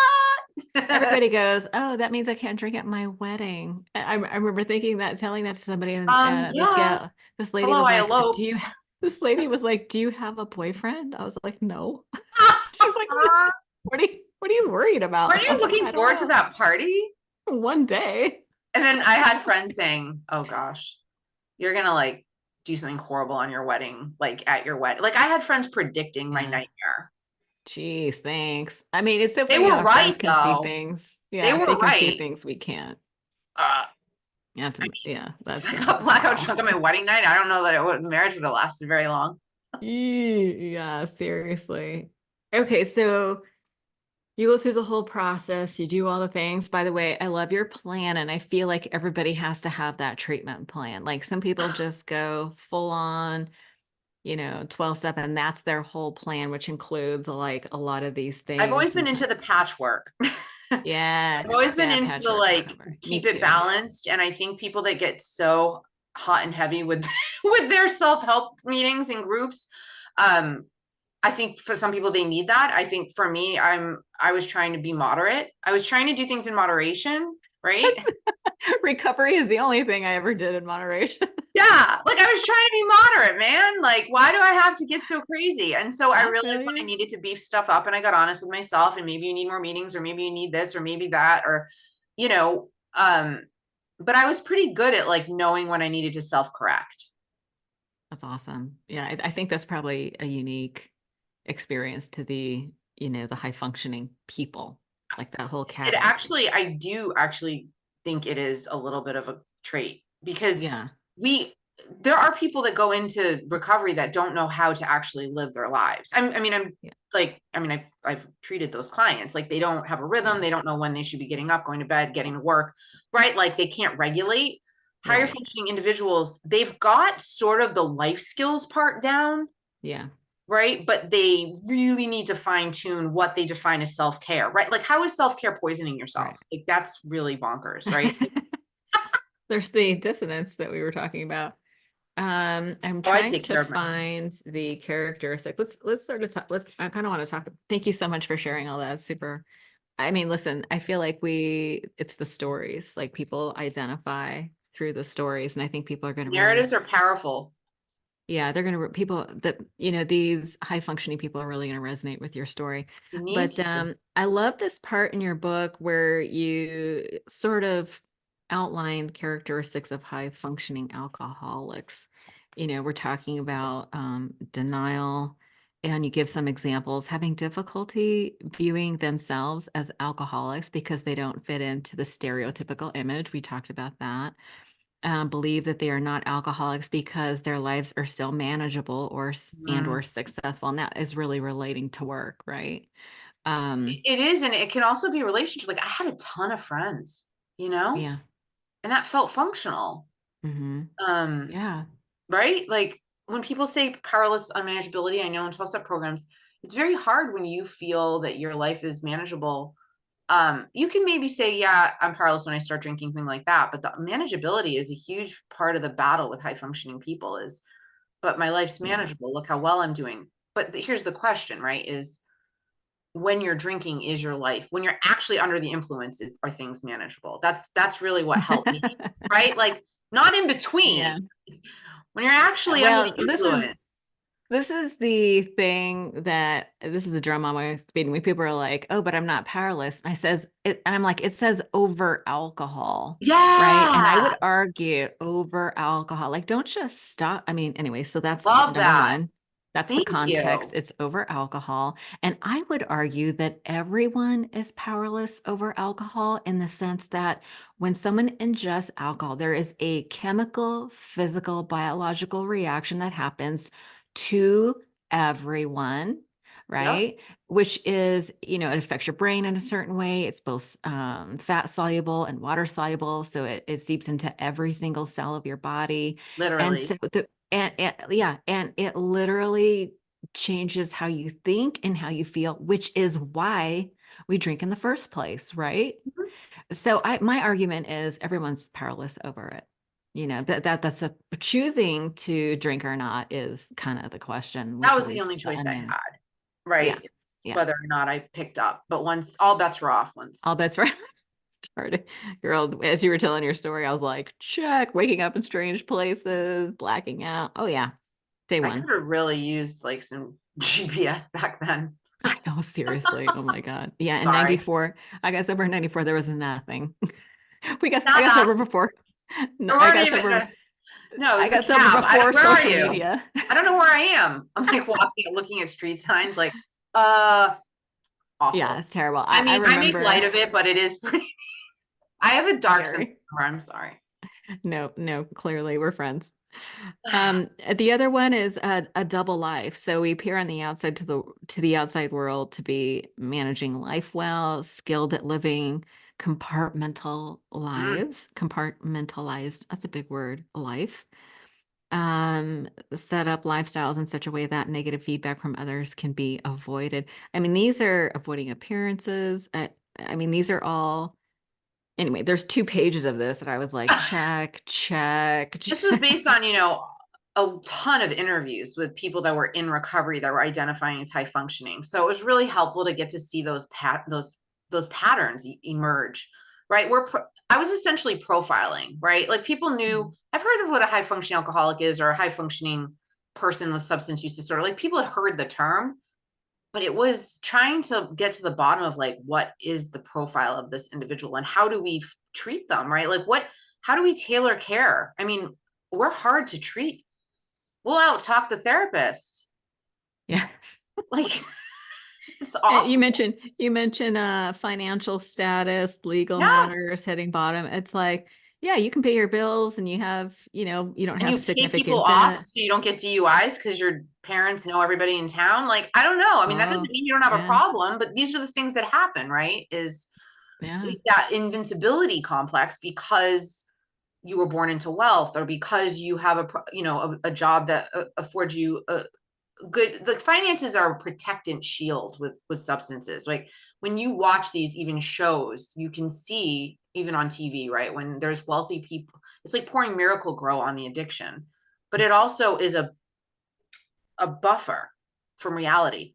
Everybody goes, oh, that means I can't drink at my wedding. I remember thinking that, telling that to somebody, and
Yeah.
this lady
Hello,
was
I
like,
eloped.
this lady was like, do you have a boyfriend? I was like, no. She's like, what are you worried
Were
about? I
you
was like,
looking
I don't
forward to
know.
that party?
One day.
And then I had friends saying, "Oh gosh, you're gonna like do something horrible on your wedding, like at your wedding." Like I had friends predicting my
Yeah.
nightmare.
Geez, thanks. I mean, it's so
They
funny
were
how friends
right
can see
though.
things.
They
Yeah, they
were
can see
right.
things we can't.
Uh,
Yeah, yeah,
If I
that's
got blackout
wow.
drunk on my wedding night, I don't know that the marriage would have lasted very long.
Yeah, seriously. Okay, so you go through the whole process, you do all the things. By the way, I love your plan, and I feel like everybody has to have that treatment plan. Like some people just go full on, 12 step, and that's their whole plan, which includes like a lot of these
I've always
things.
been
And
into the patchwork.
yeah,
I've always been
yeah,
into the
patchwork
like
recovery. Me
keep it
too.
balanced. And I think people that get so hot and heavy with with their self-help meetings and groups, um, I think for some people they need that. I think for me, I was trying to be moderate. I was trying to do things in moderation, right?
Recovery is the only thing I ever did in moderation.
Yeah, like I was trying to be moderate, man. Like, why do I have to get so crazy? And so I
I feel
realized when I
you.
needed to beef stuff up and I got honest with myself, and maybe you need more meetings, or maybe you need this, or maybe that, or, you know, but I was pretty good at like knowing when I needed to self-correct.
That's awesome. Yeah, I think that's probably a unique experience to the high functioning people, like that whole
It
category.
actually, I do actually think it is a little bit of a trait because
Yeah,
we, there are people that go into recovery that don't know how to actually live their lives. I'm
yeah,
like, I've treated those clients like they don't have a rhythm.
yeah,
They don't know when they should be getting up, going to bed, getting to work, right? Like they can't regulate. Higher
right.
functioning individuals, they've got sort of the life skills part down,
Yeah,
right? But they really need to fine tune what they define as self care, right? Like, how is self care poisoning yourself?
right.
Like, that's really bonkers, right? Like,
There's the dissonance that we were talking about. I'm
oh, I
trying
take
to
care of my.
find the characteristic. Let's sort of talk. I kind of want to talk. Thank you so much for sharing all that. Super. I mean, listen, I feel like it's the stories, like people identify through the stories. And I think people are going to really,
Narratives are powerful.
yeah, they're going to, people that, these high functioning people are really going to resonate with your story.
You need
But
to.
I love this part in your book where you sort of outline characteristics of high functioning alcoholics. We're talking about denial, and you give some examples, having difficulty viewing themselves as alcoholics because they don't fit into the stereotypical image. We talked about that. Believe that they are not alcoholics because their lives are still manageable or
Mm.
successful, and that is really relating to work, right? Um,
It is, and it can also be a relationship. Like, I had a ton of friends, you know,
yeah.
and that felt functional.
Hmm.
Um,
Yeah.
right? Like when people say powerless unmanageability, I know in 12-step programs, it's very hard when you feel that your life is manageable. You can maybe say, yeah, I'm powerless when I start drinking, thing like that. But the manageability is a huge part of the battle with high functioning people is, but my life's
Yeah.
manageable. Look how well I'm doing. But here's the question, right? Is when you're drinking, is your life, when you're actually under the influences, are things manageable? That's really what helped me, right? Like not in
Yeah.
between. When you're actually under
Well,
the influence.
this is the thing that this is the drum on my beating. When people are like, "Oh, but I'm not powerless," and I'm like, "It says over alcohol, right?" And I
Yeah.
would argue over alcohol. Like, don't just stop. I mean, anyway, so that's
Love
number
that.
one. That's the
Thank
context.
you.
It's over alcohol. And I would argue that everyone is powerless over alcohol in the sense that when someone ingests alcohol, there is a chemical, physical, biological reaction that happens to everyone,
Yep.
right? Which is, it affects your brain in a certain way. It's both fat soluble and water soluble. So it seeps into every single cell of your body. And
Literally.
so yeah, and it literally changes how you think and how you feel, which is why we drink in the first place, right?
Mhm.
So my argument is everyone's powerless over it. That's a choosing to drink or not is kind of the question,
That
which
was the
leads
only
to the
choice I
unmanaged.
had,
Yeah.
right? It's
Yeah.
whether or not I picked up. But once all bets were off,
All
once
bets right. Started. Girl, as you were telling your story, I was like, check, waking up in strange places, blacking out. Oh yeah. Day
I could
one.
have really used like some GPS back then.
I know, seriously. Oh my God. Yeah. In
Sorry.
94, I got sober in 94. There was nothing. I got
Nah,
sober before. No,
there
I
weren't
got
even,
sober.
no,
I
it's the
got sober
cab.
before
Where are
social
you?
media.
I don't know where I am. I'm like walking, looking at street signs, like, uh,
Yeah,
awful.
it's terrible.
I
I
mean, I make light
remember
of it, but it is pretty. I have a dark sense of
scary.
humor. I'm sorry.
No, no, clearly we're friends. The other one is a double life. So we appear on the outside to the outside world to be managing life well, skilled at living
Mm.
compartmentalized, that's a big word, life. Set up lifestyles in such a way that negative feedback from others can be avoided. I mean, these are avoiding appearances. I mean, these are all anyway, there's 2 pages of this that I was like, check, check,
This was
check.
based on, a ton of interviews with people that were in recovery that were identifying as high functioning. So it was really helpful to get to see those patterns emerge, right? I was essentially profiling, right? Like people knew, I've heard of what a high functioning alcoholic is or a high functioning person with substance use disorder. Like people had heard the term, but it was trying to get to the bottom of like what is the profile of this individual and how do we treat them, right? Like how do we tailor care? I mean, we're hard to treat. We'll out talk the therapist.
Yeah.
Like it's
You
awful.
mentioned financial status, legal
Yeah.
matters, hitting bottom. It's like, yeah, you can pay your bills and you have, you don't
And
have
you pay people
significant
off
debt.
so you don't get DUIs because your parents know everybody in town. Like, I don't know. I mean, that doesn't
Oh,
mean you don't have a
yeah.
problem, but these are the things that happen, right?
Yeah.
Is that invincibility complex because you were born into wealth or because you have a job that affords you a good, the finances are a protectant shield with substances. Like when you watch these even shows, you can see even on TV, right, when there's wealthy people, it's like pouring Miracle Grow on the addiction, but it also is a buffer from reality.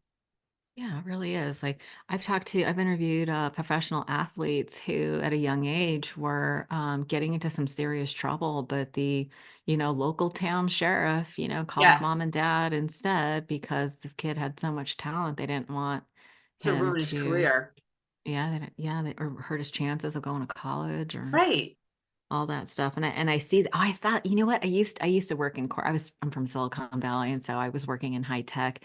Yeah, it really is. Like I've interviewed professional athletes who at a young age were getting into some serious trouble, but the local town sheriff, called mom
Yes,
and dad instead because this kid had so much talent. They didn't want
to
him
ruin his
to,
career.
or hurt his chances of going to college or
Right.
all that stuff. And I see, oh, I saw, you know what? I used to work in I'm from Silicon Valley. And so I was working in high tech.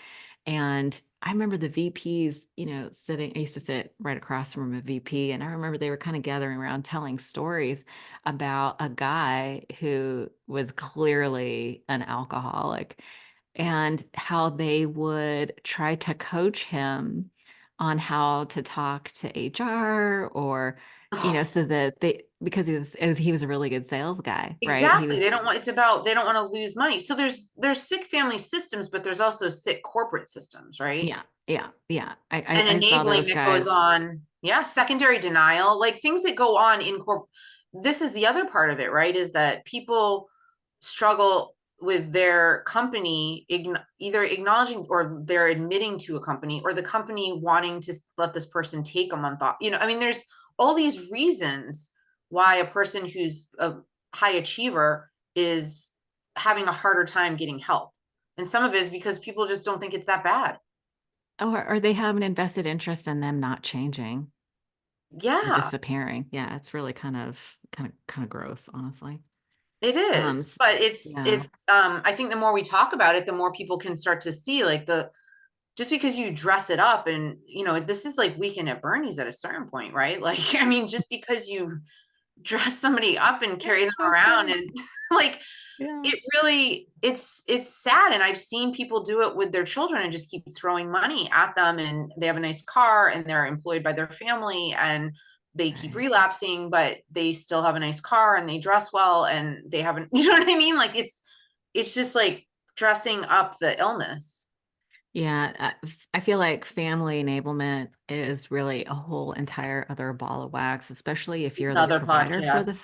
And I remember the VPs, I used to sit right across from a VP. And I remember they were kind of gathering around telling stories about a guy who was clearly an alcoholic and how they would try to coach him on how to talk to HR or so that because he was a really good sales guy, right? He
Exactly.
was,
They don't want to lose money. So there's sick family systems, but there's also sick corporate systems, right?
yeah, yeah, yeah. I
And
I saw
enabling
those
that goes
guys.
on. Yeah, secondary denial, like things that go on in this is the other part of it, right? Is that people struggle with their company either acknowledging or they're admitting to a company or the company wanting to let this person take a month off. I mean, there's all these reasons why a person who's a high achiever is having a harder time getting help. And some of it is because people just don't think it's that bad.
Or they have an invested interest in them not changing or
Yeah,
disappearing. Yeah, it's really kind of gross, honestly.
it is. But
Yeah.
I think the more we talk about it, the more people can start to see like the just because you dress it up and this is like Weekend at Bernie's at a certain point, right? Like, I mean, just because you dress somebody up and carry them
It's so
around
sad.
and like
Yeah.
it really it's sad. And I've seen people do it with their children and just keep throwing money at them and they have a nice car and they're employed by their family and they keep
Right.
relapsing, but they still have a nice car and they dress well and they haven't, you know what I mean? Like it's just like dressing up the illness.
Yeah, I feel like family enablement is really a whole entire other ball of wax, especially if you're the
Another
provider for
podcast.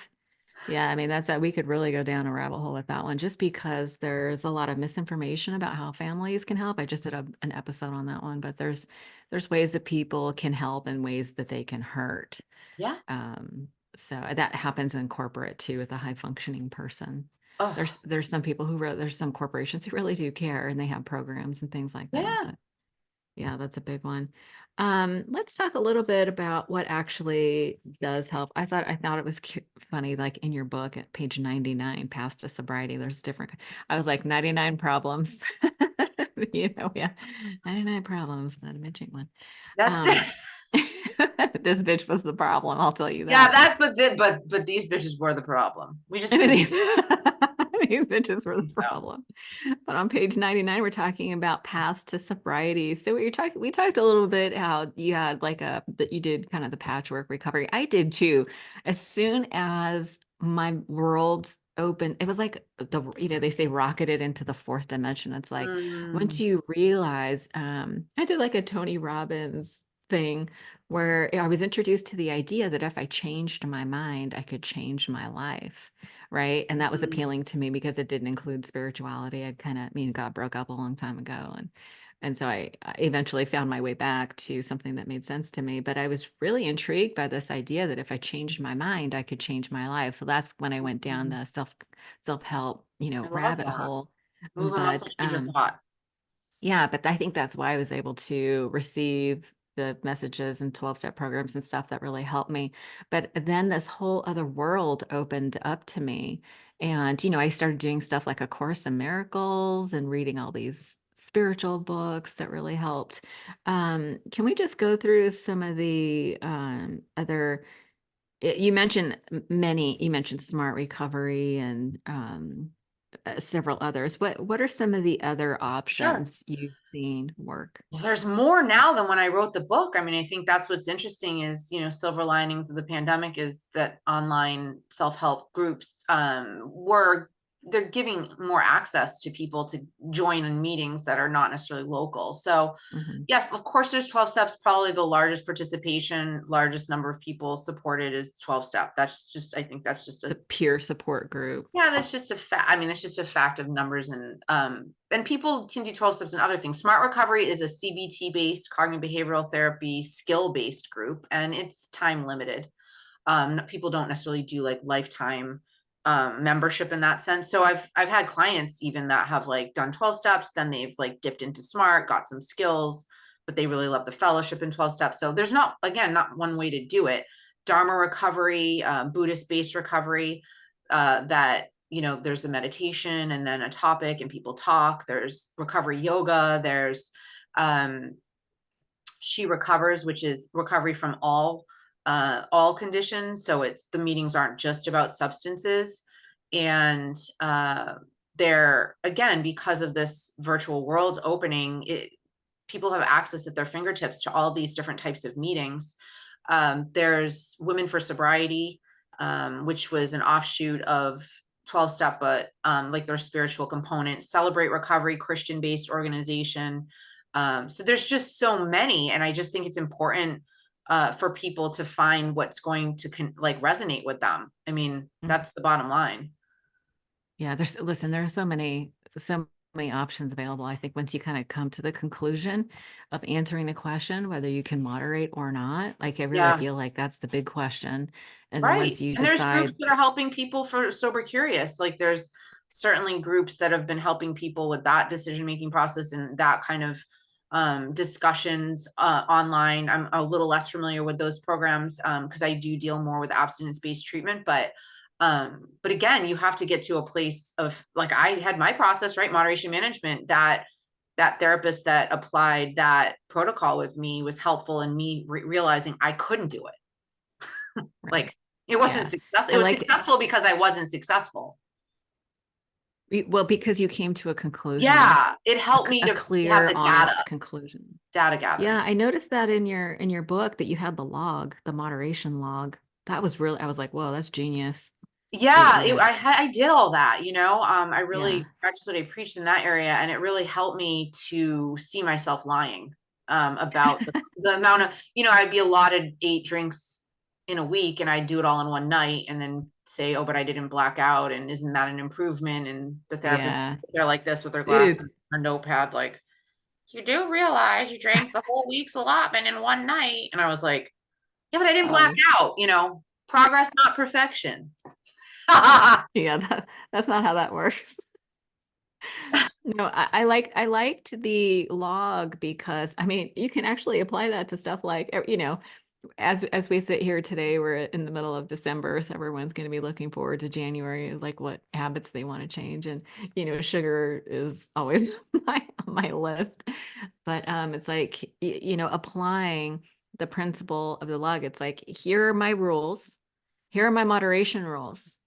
yeah, I mean, we could really go down a rabbit hole with that one just because there's a lot of misinformation about how families can help. I just did an episode on that one, but there's ways that people can help and ways that they can hurt.
Yeah.
So that happens in corporate too with a high functioning person.
Oh,
There's some people there's some corporations who really do care and they have programs and things like that.
yeah.
But yeah, that's a big one. Let's talk a little bit about what actually does help. I thought it was funny, like in your book at page 99, Past to Sobriety, there's different. I was like 99 problems. Yeah, 99 problems, not a mentioning one.
That's it.
Um, This bitch was the problem, I'll tell you
Yeah,
that.
that's but these bitches were the problem. We just
And
didn't
these, these bitches were the
think so.
problem. But on page 99, we're talking about paths to sobriety. So we talked a little bit how you had like that you did kind of the patchwork recovery. I did too. As soon as my world opened, it was like they say rocketed into the fourth dimension. It's like once
Mm,
you realize, I did like a Tony Robbins thing where I was introduced to the idea that if I changed my mind, I could change my life. Right. And that was
mm,
appealing to me because it didn't include spirituality. I'd kind of, God broke up a long time ago. And so I eventually found my way back to something that made sense to me. But I was really intrigued by this idea that if I changed my mind, I could change my life. So that's when I went down
mm.
the self-help,
I love
rabbit
that.
hole.
Move a muscle,
But
change a thought.
yeah, but I think that's why I was able to receive the messages and 12-step programs and stuff that really helped me. But then this whole other world opened up to me. And, I started doing stuff like A Course in Miracles and reading all these spiritual books that really helped. Can we just go through some of the other you mentioned many, you mentioned Smart Recovery and several others. What are some of the other
Sure.
options you've seen work?
Well, there's more now than when I wrote the book. I mean, I think that's what's interesting is, silver linings of the pandemic is that online self-help groups were they're giving more access to people to join in meetings that are not necessarily local. So,
Mhm.
yeah, of course, there's 12 steps, probably the largest participation, largest number of people supported is 12 step. I think that's just
The
a
peer support group.
yeah, that's just a fact. I mean, that's just a fact of numbers and people can do 12 steps and other things. Smart Recovery is a CBT based cognitive behavioral therapy skill based group and it's time limited. People don't necessarily do like lifetime membership in that sense. So I've had clients even that have like done 12 steps, then they've like dipped into Smart, got some skills, but they really love the fellowship in 12 steps. So there's not one way to do it. Dharma recovery, Buddhist based recovery, that there's a meditation and then a topic and people talk. There's recovery yoga. There's um, She Recovers, which is recovery from all conditions. So it's the meetings aren't just about substances, and they're again because of this virtual world opening. People have access at their fingertips to all these different types of meetings. There's Women for Sobriety, which was an offshoot of 12 step, but like their spiritual component. Celebrate Recovery, Christian based organization. So there's just so many, and I just think it's important for people to find what's going to like resonate with them. I mean,
Mhm.
that's the bottom line.
Yeah, listen, there are so many options available. I think once you kind of come to the conclusion of answering the question, whether you can moderate or not, like I really
Yeah.
feel like that's the big question. And then
Right.
once you
And there's groups
decide,
that are helping people for sober curious. Like there's certainly groups that have been helping people with that decision making process and that kind of discussions online. I'm a little less familiar with those programs because I do deal more with abstinence based treatment. But again, you have to get to a place of like I had my process, right? Moderation management that therapist that applied that protocol with me was helpful in me realizing I couldn't do it.
right?
Like it wasn't
Yeah.
successful. It
I
was
like
successful because I wasn't successful.
well, because you came to a conclusion,
Yeah, it helped me
a
to have
clear,
the
honest conclusion.
data
Yeah,
gathering.
I noticed that in your book that you had the log, the moderation log. That was really, I was like, whoa, that's genius.
Yeah,
Yeah,
I did all that, I
yeah,
really practiced what I preached in that area, and it really helped me to see myself lying about the amount of, I'd be allotted 8 drinks in a week, and I'd do it all in one night, and then say, "Oh, but I didn't black out," and isn't that an improvement? And the therapist,
yeah.
they're like this with their glass
Dude.
and a notepad, like, "You do realize you drank the whole week's allotment in one night," and I was like, "Yeah, but I didn't black
Um,
out." Progress, not perfection.
yeah, that's not how that works. No, I liked the log because I mean you can actually apply that to stuff like as we sit here today, we're in the middle of December, so everyone's going to be looking forward to January, like what habits they want to change. And sugar is always on my list. But it's like applying the principle of the log. It's like, here are my rules. Here are my moderation rules.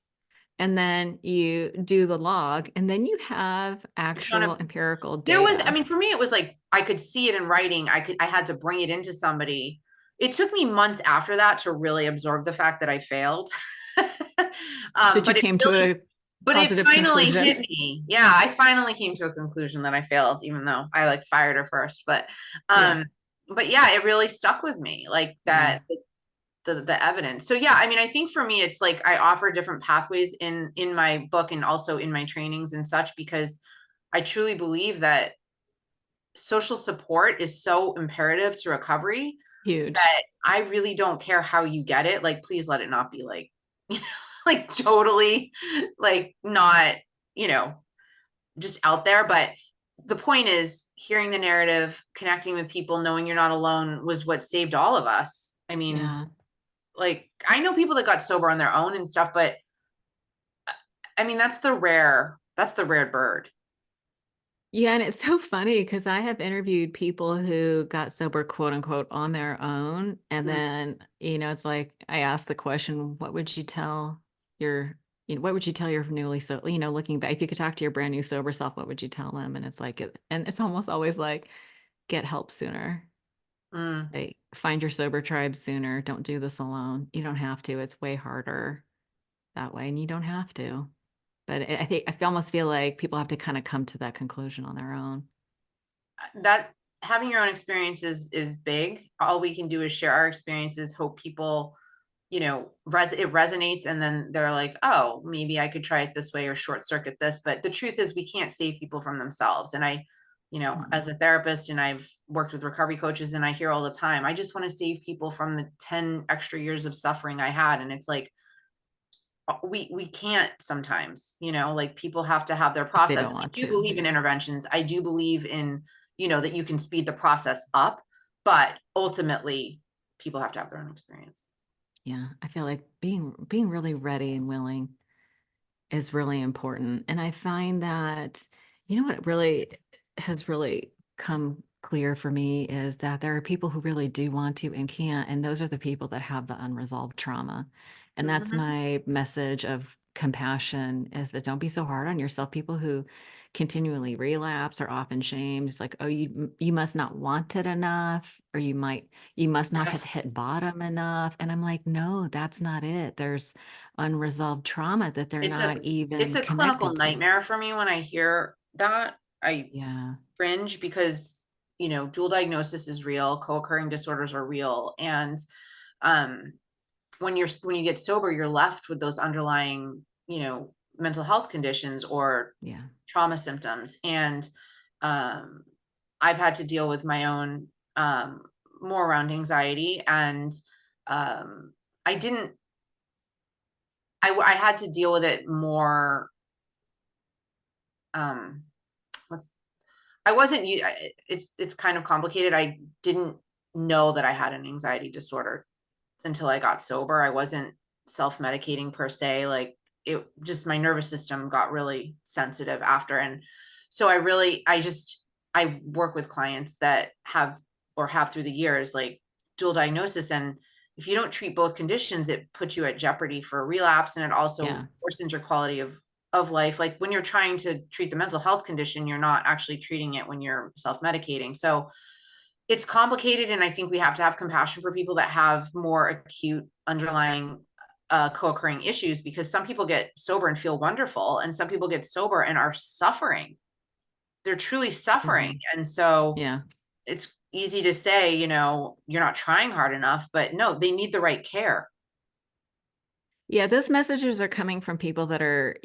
And then you do the log, and then you have
It's on
actual
a,
empirical
there was, I
data.
mean, for me, it was like, I could see it in writing. I had to bring it into somebody. It took me months after that to really absorb the fact that I failed.
That you
But it
came to
really,
a
but it
positive
finally
conclusion.
hit me. Yeah, I finally came to a conclusion that I failed, even though I like fired her first.
Yeah.
Um, but yeah, it really stuck with me, like
Yeah.
that, the evidence. So yeah, I mean, I think for me, it's like I offer different pathways in my book and also in my trainings and such, because I truly believe that social support is so imperative to recovery
Huge.
that I really don't care how you get it. Like, please let it not be like, you know, like totally like not, you know, just out there. But the point is hearing the narrative, connecting with people, knowing you're not alone was what saved all of us. I mean,
Yeah.
like I know people that got sober on their own and stuff, but I mean, that's the rare bird.
Yeah, and it's so funny because I have interviewed people who got sober, quote unquote, on their own. And
Mm,
then, it's like I asked the question, what would you tell your, what would you tell your newly so, looking back, if you could talk to your brand new sober self, what would you tell them? And it's like, and it's almost always like, get help sooner.
mm.
Like, find your sober tribe sooner. Don't do this alone. You don't have to. It's way harder that way, and you don't have to. But I think I almost feel like people have to kind of come to that conclusion on their own.
That having your own experiences is big. All we can do is share our experiences, hope people, you know, it resonates, and then they're like, oh, maybe I could try it this way or short circuit this. But the truth is we can't save people from themselves. And I, you know,
Mm-mm.
as a therapist and I've worked with recovery coaches, and I hear all the time, I just want to save people from the 10 extra years of suffering I had. And it's like, we can't sometimes, you know, like people have to have their
If they
process.
don't
I
want
do
to.
believe in interventions. I do believe in, you know, that you can speed the process up, but ultimately people have to have their own experience.
Yeah, I feel like being really ready and willing is really important. And I find that, what really has really come clear for me is that there are people who really do want to and can't, and those are the people that have the unresolved trauma. And that's
Mhm.
my message of compassion, is that don't be so hard on yourself. People who continually relapse are often shamed. It's like, oh, you must not want it enough, or you must not have
Yes.
hit bottom enough. And I'm like, no, that's not it. There's unresolved trauma that they're
It's
not
it's
even
a clinical
connected to.
nightmare for me when I hear that. I
Yeah.
cringe because, you know, dual diagnosis is real, co-occurring disorders are real, and um when you get sober, you're left with those underlying, you know, mental health conditions or
Yeah.
trauma symptoms. And um, I've had to deal with my own more around anxiety. And um, I didn't, I had to deal with it more. Um, what's, I wasn't, it's kind of complicated. I didn't know that I had an anxiety disorder until I got sober. I wasn't self-medicating per se. Like it just my nervous system got really sensitive after. And so I work with clients that have or have through the years like dual diagnosis. And if you don't treat both conditions, it puts you at jeopardy for a relapse, and it also
Yeah.
worsens your quality of life. Like when you're trying to treat the mental health condition, you're not actually treating it when you're self-medicating. So it's complicated, and I think we have to have compassion for people that have more acute underlying co-occurring issues, because some people get sober and feel wonderful, and some people get sober and are suffering. They're truly suffering.
Hmm.
And so
Yeah.
it's easy to say, you know, you're not trying hard enough, but no, they need the right care.
Yeah, those messages are coming from people that are,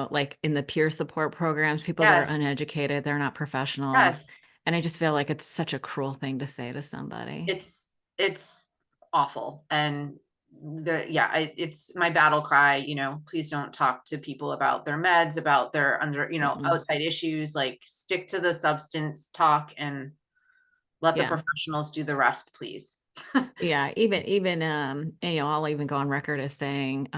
like in the peer support programs, people that are
Yes,
uneducated, they're not professionals.
yes.
And I just feel like it's such a cruel thing to say to somebody.
It's awful. And it's my battle cry, you know, please don't talk to people about their meds, about their you know,
Mm-mm.
outside issues. Like stick to the substance talk and let the
Yeah.
professionals do the rest, please.
Yeah, even and, I'll even go on record as saying,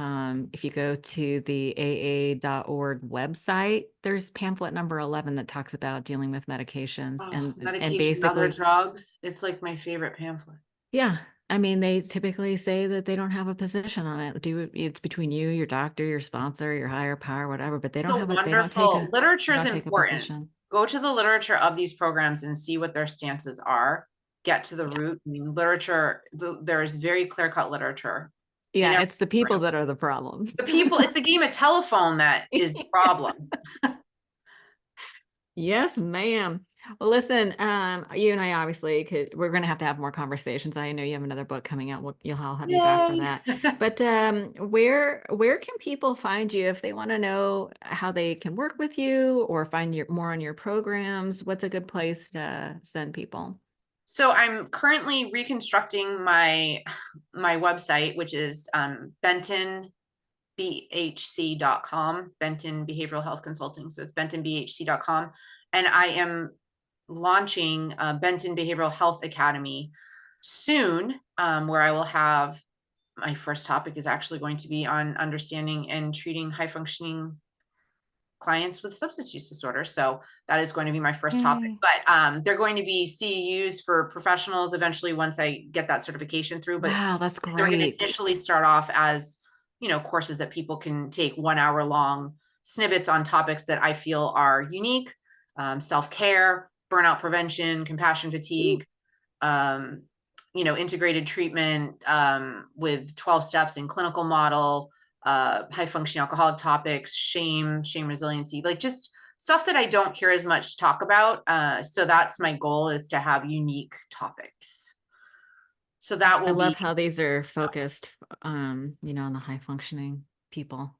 if you go to the AA.org website, there's pamphlet number 11 that talks about dealing with medications,
Oh,
and
medication, other
basically,
drugs. It's like my favorite pamphlet.
yeah, I mean, they typically say that they don't have a position on it. It's between you, your doctor, your sponsor, your higher power, whatever, but they don't
So
have they don't take
wonderful. Literature is
a
important.
position.
Go to the literature of these programs and see what their stances are. Get to the
Yeah.
root. I mean, literature, there is very clear-cut literature in
Yeah,
every
it's the people
program.
that are the problem.
The people, it's the game of telephone that is the problem.
Yes, ma'am. Well, listen, you and I obviously we're going to have more conversations. I know you have another book coming out. I'll have you back for
Yay.
that. But where can people find you if they want to know how they can work with you or find more on your programs? What's a good place to send people?
So I'm currently reconstructing my website, which is bentonbhc.com, Benton Behavioral Health Consulting. So it's bentonbhc.com. And I am launching Benton Behavioral Health Academy soon, where I will have my first topic is actually going to be on understanding and treating high functioning clients with substance use disorder. So that is going to be my first topic,
Yay.
but they're going to be CEUs for professionals eventually once I get that certification through, but
Wow, that's
they're going to
great.
initially start off as, courses that people can take 1 hour long snippets on topics that I feel are unique, self-care, burnout prevention, compassion
Ooh,
fatigue, um, integrated treatment with 12 steps in clinical model, high functioning alcoholic topics, shame resiliency, like just stuff that I don't care as much to talk about. So that's my goal, is to have unique topics. So that
I
will
love
be,
how these are focused, on the high functioning people.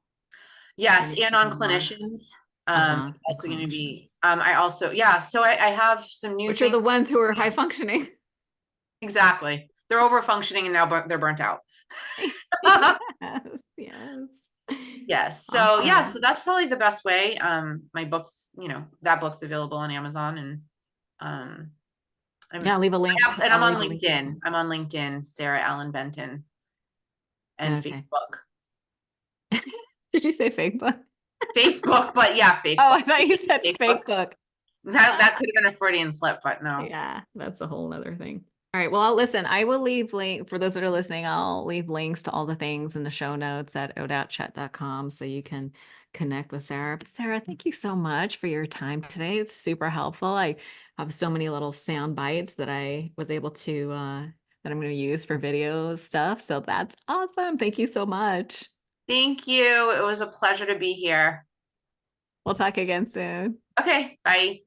We
yes,
need to
and
see
on
more.
clinicians.
Uh-huh. And
Also going to be,
clinicians,
I also, yeah, so I have some new
which are
things.
the ones who are high functioning.
Exactly. They're over functioning and now they're burnt out.
Yes, yes.
Yes. So yeah, so
Awesome.
that's probably the best way. My books, that book's available on Amazon, and
Yeah, leave a link.
and I'm
I'll
on
leave a link to
LinkedIn. I'm on LinkedIn, Sarah Allen Benton, and
okay.
Facebook.
Did you say fake book?
Facebook, but yeah,
Oh,
Facebook.
I thought you said
Facebook.
fake book.
That could have been a Freudian slip, but no.
Yeah, that's a whole other thing. All right. Well, listen, I will leave link for those that are listening. I'll leave links to all the things in the show notes at odatchat.com so you can connect with Sarah. But Sarah, thank you so much for your time today. It's super helpful. I have so many little sound bites that I was able to that I'm going to use for video stuff. So that's awesome. Thank you so much.
Thank you. It was a pleasure to be here.
We'll talk again soon.
Okay, bye.